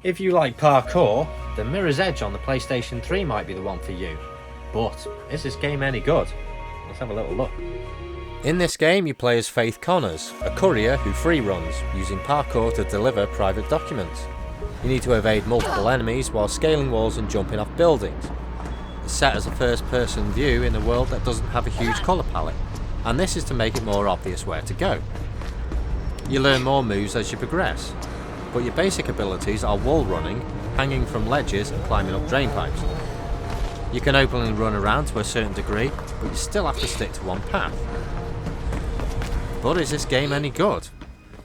If you like parkour, the Mirror's Edge on the PlayStation 3 might be the one for you. But is this game any good? Let's have a little look. In this game you play as Faith Connors, a courier who free runs, using parkour to deliver private documents. You need to evade multiple enemies while scaling walls and jumping off buildings. It's set as a first person view in a world that doesn't have a huge colour palette, and this is to make it more obvious where to go. You learn more moves as you progress, but your basic abilities are wall running, hanging from ledges and climbing up drain pipes. You can openly run around to a certain degree, but you still have to stick to one path. But is this game any good?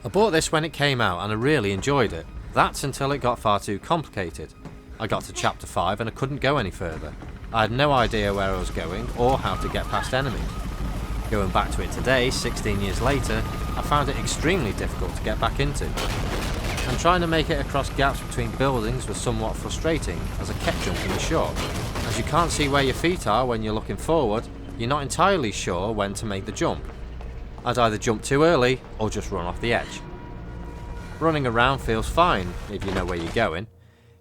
I bought this when it came out and I really enjoyed it. That's until it got far too complicated. I got to chapter 5 and I couldn't go any further. I had no idea where I was going or how to get past enemies. Going back to it today, 16 years later, I found it extremely difficult to get back into. And trying to make it across gaps between buildings was somewhat frustrating as I kept jumping short. As you can't see where your feet are when you're looking forward, you're not entirely sure when to make the jump. I'd either jump too early or just run off the edge. Running around feels fine if you know where you're going.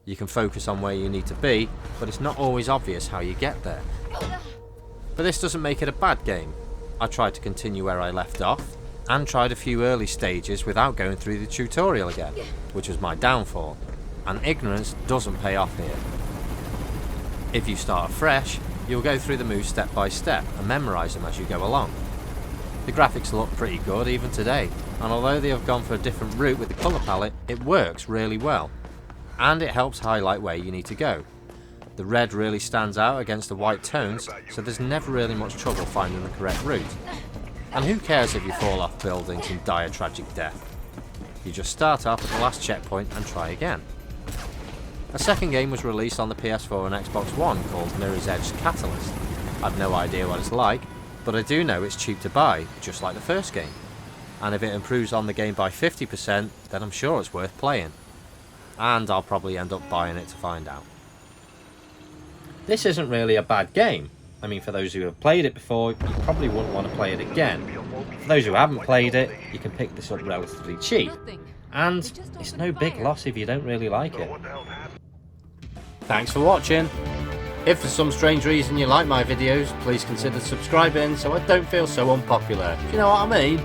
You can focus on where you need to be, but it's not always obvious how you get there. But this doesn't make it a bad game. I tried to continue where I left off, and tried a few early stages without going through the tutorial again, which was my downfall, and ignorance doesn't pay off here. If you start afresh, you'll go through the moves step by step and memorise them as you go along. The graphics look pretty good even today, and although they have gone for a different route with the colour palette, it works really well, and it helps highlight where you need to go. The red really stands out against the white tones, so there's never really much trouble finding the correct route. And who cares if you fall off buildings and die a tragic death? You just start off at the last checkpoint and try again. A second game was released on the PS4 and Xbox One called Mirror's Edge Catalyst. I've no idea what it's like, but I do know it's cheap to buy, just like the first game. And if it improves on the game by 50%, then I'm sure it's worth playing. And I'll probably end up buying it to find out. This isn't really a bad game. I mean, for those who have played it before, you probably wouldn't want to play it again. For those who haven't played it, you can pick this up relatively cheap. And it's no big loss if you don't really like it. Thanks for watching. If for some strange reason you like my videos, please consider subscribing so I don't feel so unpopular. Do you know what I mean?